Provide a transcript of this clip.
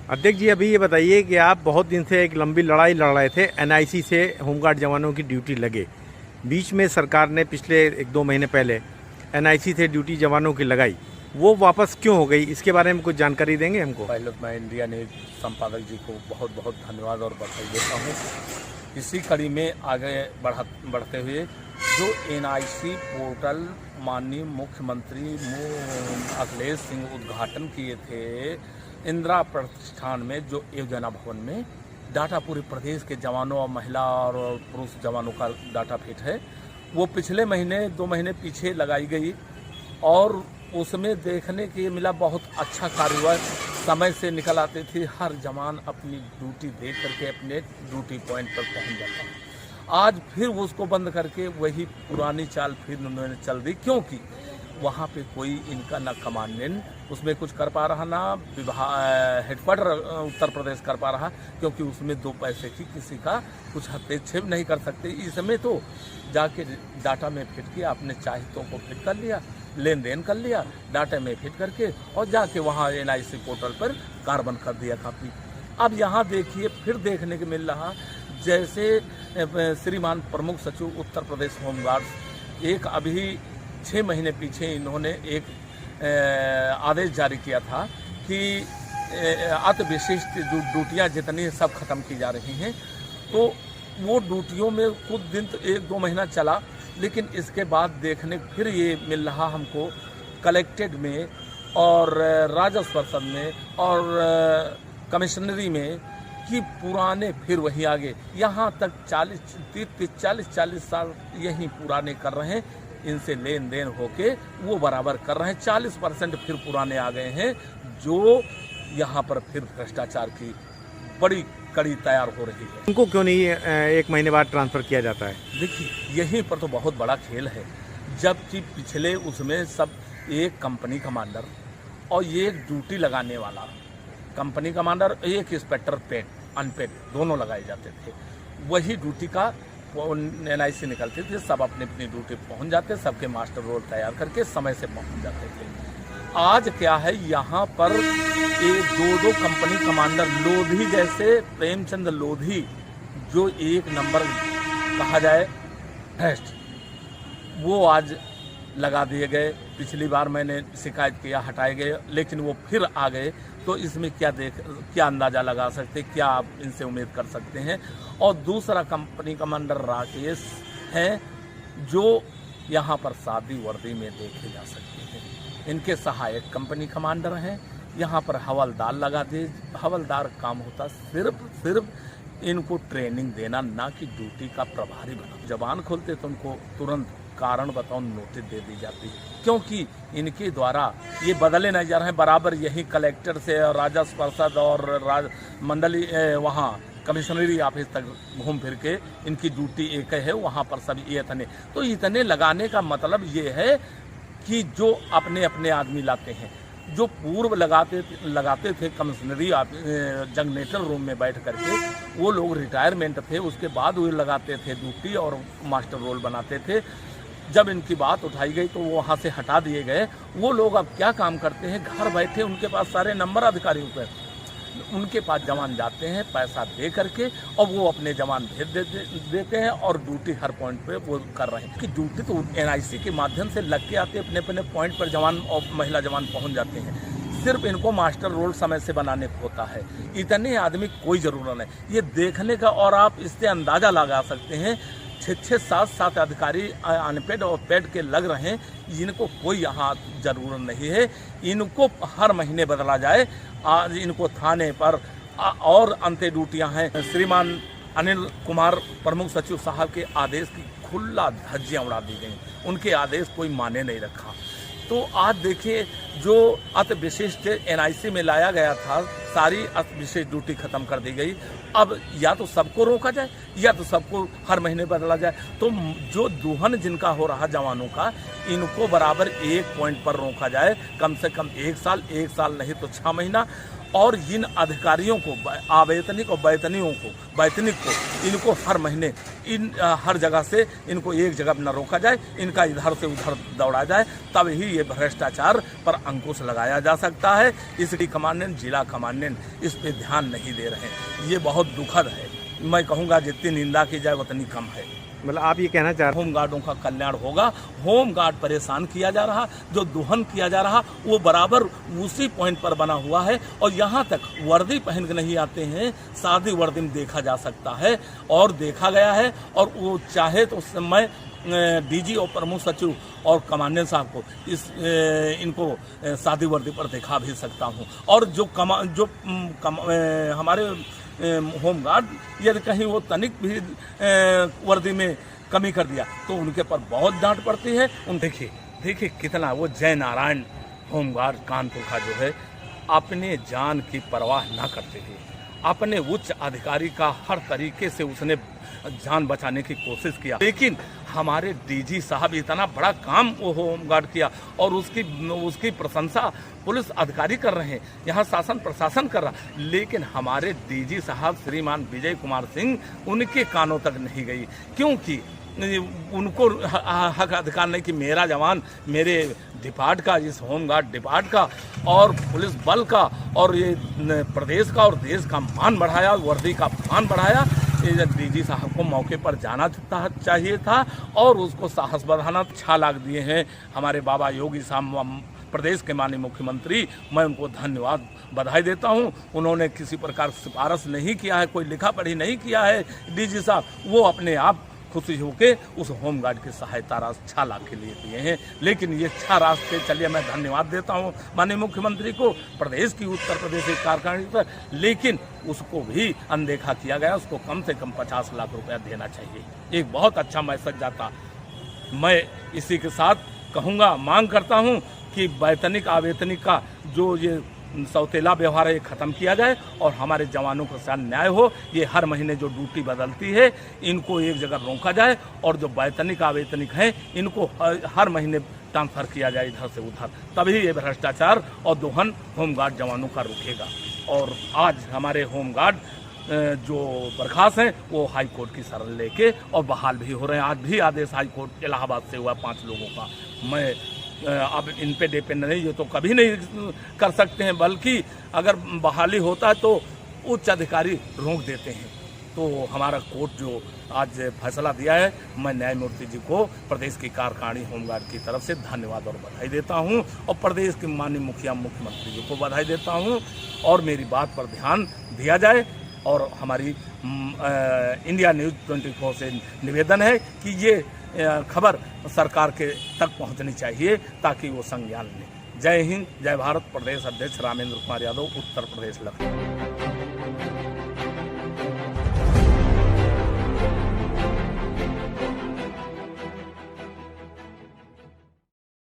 अध्यक्ष जी, अभी ये बताइए कि आप बहुत दिन से एक लंबी लड़ाई लड़ रहे थे। एनआईसी से होमगार्ड जवानों की ड्यूटी लगे। बीच में सरकार ने पिछले 1-2 महीने पहले एनआईसी से ड्यूटी जवानों की लगाई। वो वापस क्यों हो गई, इसके बारे में कुछ जानकारी देंगे हमको? पहले तो मैं इंडिया न्यूज संपादक जी को बहुत बहुत धन्यवाद और बधाई देता हूँ। इसी कड़ी में आगे बढ़ते हुए जो एनआईसी पोर्टल माननीय मुख्यमंत्री अखिलेश सिंह उद्घाटन किए थे इंदिरा प्रतिष्ठान में, जो योजना भवन में डाटा पूरे प्रदेश के जवानों और महिला और पुरुष जवानों का डाटा फिट है, वो पिछले महीने 2 महीने पीछे लगाई गई और उसमें देखने के मिला बहुत अच्छा कार्यवाही समय से निकल आते थे। हर जवान अपनी ड्यूटी दे करके अपने ड्यूटी पॉइंट पर पहुंच जाता। आज फिर उसको बंद करके वही पुरानी चाल फिर उन्होंने चल दी, क्योंकि वहाँ पे कोई इनका ना कमांडेंट उसमें कुछ कर पा रहा, ना हेडक्वार्टर उत्तर प्रदेश कर पा रहा, क्योंकि उसमें 2 पैसे की किसी का कुछ हस्तक्षेप नहीं कर सकते। इसमें तो जाके डाटा में फिट किया, अपने चाहितों को फिट कर लिया, लेन देन कर लिया डाटा में फिट करके और जाके वहाँ एनआईसी पोर्टल पर कार्बन कर दिया कापी। अब यहाँ देखिए फिर देखने को मिल रहा, जैसे श्रीमान प्रमुख सचिव उत्तर प्रदेश होमगार्ड एक अभी 6 महीने पीछे इन्होंने एक आदेश जारी किया था कि अति विशिष्ट ड्यूटियाँ जितनी सब खत्म की जा रही हैं। तो वो ड्यूटियों में कुछ दिन तो 1-2 महीना चला, लेकिन इसके बाद देखने फिर ये मिल रहा हमको कलेक्टेड में और राजस्व परिषद में और कमिश्नरी में कि पुराने फिर वही आगे, यहाँ तक 40 साल यही पुराने कर रहे हैं। इनसे लेन देन होके वो बराबर कर रहे हैं। 40% फिर पुराने आ गए हैं, जो यहाँ पर फिर भ्रष्टाचार की बड़ी कड़ी तैयार हो रही है। उनको क्यों नहीं 1 महीने बाद ट्रांसफ़र किया जाता है? देखिए यहीं पर तो बहुत बड़ा खेल है, जबकि पिछले उसमें सब एक कंपनी कमांडर और ये एक ड्यूटी लगाने वाला कंपनी कमांडर, एक इंस्पेक्टर पेड अनपेड दोनों लगाए जाते थे। वही ड्यूटी का एनआईसी निकलते थे, सब अपनी अपनी ड्यूटी पहुंच जाते, सबके मास्टर रोल तैयार करके समय से पहुंच जाते थे। आज क्या है, यहाँ पर 2 कंपनी कमांडर लोधी जैसे प्रेमचंद लोधी, जो 1 नंबर कहा जाए भ्रष्ट, वो आज लगा दिए गए। पिछली बार मैंने शिकायत किया, हटाए गए, लेकिन वो फिर आ गए। तो इसमें क्या अंदाज़ा लगा सकते, क्या आप इनसे उम्मीद कर सकते हैं? और दूसरा कंपनी कमांडर राकेश हैं, जो यहाँ पर सादी वर्दी में देखे जा सकते हैं। इनके सहायक कंपनी कमांडर हैं, यहाँ पर हवलदार लगा दे। हवलदार काम होता सिर्फ इनको ट्रेनिंग देना, ना कि ड्यूटी का प्रभारी बना। जबान खोलते तो उनको तुरंत कारण बताओ नोटिस दे दी जाती, क्योंकि इनके द्वारा ये बदले नहीं जा रहे हैं। बराबर यही कलेक्टर से राजस्व परिषद और मंडली वहाँ कमिश्नरी ऑफिस तक घूम फिर के इनकी ड्यूटी एक है, वहाँ पर सभी इतने। तो इतने लगाने का मतलब ये है कि जो अपने अपने आदमी लाते हैं, जो पूर्व लगाते थे कमिश्नरी जनरेटर रूम में बैठ करके, वो लोग रिटायरमेंट थे, उसके बाद वो लगाते थे ड्यूटी और मास्टर रोल बनाते थे। जब इनकी बात उठाई गई तो वो वहाँ से हटा दिए गए। वो लोग अब क्या काम करते हैं, घर बैठे उनके पास सारे नंबर अधिकारियों पर, उनके पास जवान जाते हैं पैसा दे करके और वो अपने जवान भेज देते हैं और ड्यूटी हर पॉइंट पे वो कर रहे हैं। कि ड्यूटी तो एनआईसी के माध्यम से लग के आते, अपने अपने पॉइंट पर जवान और महिला जवान पहुंच जाते हैं। सिर्फ इनको मास्टर रोल समय से बनाने को होता है। इतने आदमी कोई ज़रूरत नहीं ये देखने का, और आप इससे अंदाज़ा लगा सकते हैं 6-6, 7-7 अधिकारी अनपेड और पेड के लग रहे हैं। इनको कोई यहाँ ज़रूरत नहीं है, इनको हर महीने बदला जाए। आज इनको थाने पर और अंत्य ड्यूटियाँ हैं। श्रीमान अनिल कुमार प्रमुख सचिव साहब के आदेश की खुला धज्जियाँ उड़ा दी गई, उनके आदेश कोई माने नहीं रखा। तो आज देखिए, जो अति विशिष्ट एनआईसी में लाया गया था, सारी अति विशिष्ट ड्यूटी खत्म कर दी गई। अब या तो सबको रोका जाए या तो सबको हर महीने बदला जाए। तो जो दुहन जिनका हो रहा जवानों का, इनको बराबर एक पॉइंट पर रोका जाए, कम से कम 1 साल नहीं तो 6 महीना। और जिन अधिकारियों को, अवैतनिक और वैतनिक को इनको हर महीने हर जगह से इनको एक जगह न रोका जाए, इनका इधर से उधर दौड़ा जाए, तब ही ये भ्रष्टाचार पर अंकुश लगाया जा सकता है। इसकी कमांडेंट, जिला कमांडेंट इस पे ध्यान नहीं दे रहे हैं। ये बहुत दुखद है। मैं कहूँगा जितनी निंदा की जाए उतनी कम है। मतलब आप ये कहना चाह रहे होमगार्डों का कल्याण होगा। होमगार्ड परेशान किया जा रहा, जो दोहन किया जा रहा, वो बराबर उसी पॉइंट पर बना हुआ है। और यहाँ तक वर्दी पहन के नहीं आते हैं, सादी वर्दी में देखा जा सकता है और देखा गया है। और वो चाहे तो उस समय डीजी और प्रमुख सचिव और कमांडेंट साहब को इनको सादी वर्दी पर दिखा भी सकता हूँ। और जो हमारे होमगार्ड यदि कहीं वो तनिक भी वर्दी में कमी कर दिया तो उनके पर बहुत डांट पड़ती है। देखिए कितना वो जय नारायण होमगार्ड कानपुर का जो है अपने जान की परवाह ना करते हुए अपने उच्च अधिकारी का हर तरीके से उसने जान बचाने की कोशिश किया। लेकिन हमारे डीजी साहब इतना बड़ा काम वो होमगार्ड किया और उसकी प्रशंसा पुलिस अधिकारी कर रहे हैं, यहाँ शासन प्रशासन कर रहा, लेकिन हमारे डीजी साहब श्रीमान विजय कुमार सिंह उनके कानों तक नहीं गई। क्योंकि उनको हक अधिकार नहीं कि मेरा जवान मेरे डिपार्ट का, इस होमगार्ड डिपार्ट का और पुलिस बल का और ये प्रदेश का और देश का मान बढ़ाया, वर्दी का मान बढ़ाया। डीजी साहब को मौके पर जाना चाहिए था और उसको साहस बढ़ाना। 6 लाख दिए हैं हमारे बाबा योगी साहब, प्रदेश के माननीय मुख्यमंत्री। मैं उनको धन्यवाद बधाई देता हूं। उन्होंने किसी प्रकार सिफारिश नहीं किया है, कोई लिखा पढ़ी नहीं किया है डीजी साहब, वो अपने आप खुशी होके उस होमगार्ड की सहायता राशि 6 लाख के लिए दिए हैं। लेकिन ये 6 राशि के चलिए मैं धन्यवाद देता हूँ माननीय मुख्यमंत्री को, प्रदेश की उत्तर प्रदेश की कार्यकारिणी पर, लेकिन उसको भी अनदेखा किया गया। उसको कम से कम 50 लाख रुपया देना चाहिए। एक बहुत अच्छा मैसेज जाता। मैं इसी के साथ कहूँगा, मांग करता हूँ कि वैतनिक अवैतनिक का जो ये सौतेला व्यवहार है ये ख़त्म किया जाए और हमारे जवानों के साथ न्याय हो। ये हर महीने जो ड्यूटी बदलती है इनको एक जगह रोका जाए और जो वैतनिक अवैतनिक हैं इनको हर महीने ट्रांसफ़र किया जाए इधर से उधर, तभी ये भ्रष्टाचार और दोहन होमगार्ड जवानों का रुकेगा। और आज हमारे होमगार्ड जो बर्खास्त हैं वो हाई कोर्ट की शरण लेके और बहाल भी हो रहे हैं। आज भी आदेश हाई कोर्ट इलाहाबाद से हुआ 5 लोगों का। मैं अब इन पे डिपेंड नहीं, ये तो कभी नहीं कर सकते हैं, बल्कि अगर बहाली होता है तो उच्च अधिकारी रोक देते हैं। तो हमारा कोर्ट जो आज फैसला दिया है, मैं न्यायमूर्ति जी को प्रदेश की कार्यकारिणी होमगार्ड की तरफ से धन्यवाद और बधाई देता हूं और प्रदेश के माननीय मुख्यमंत्री जी को बधाई देता हूं। और मेरी बात पर ध्यान दिया जाए और हमारी इंडिया न्यूज़ 24 से निवेदन है कि ये खबर सरकार के तक पहुंचनी चाहिए ताकि वो संज्ञान लें। जय हिंद, जय भारत। प्रदेश अध्यक्ष रामेंद्र कुमार यादव, उत्तर प्रदेश लखनऊ।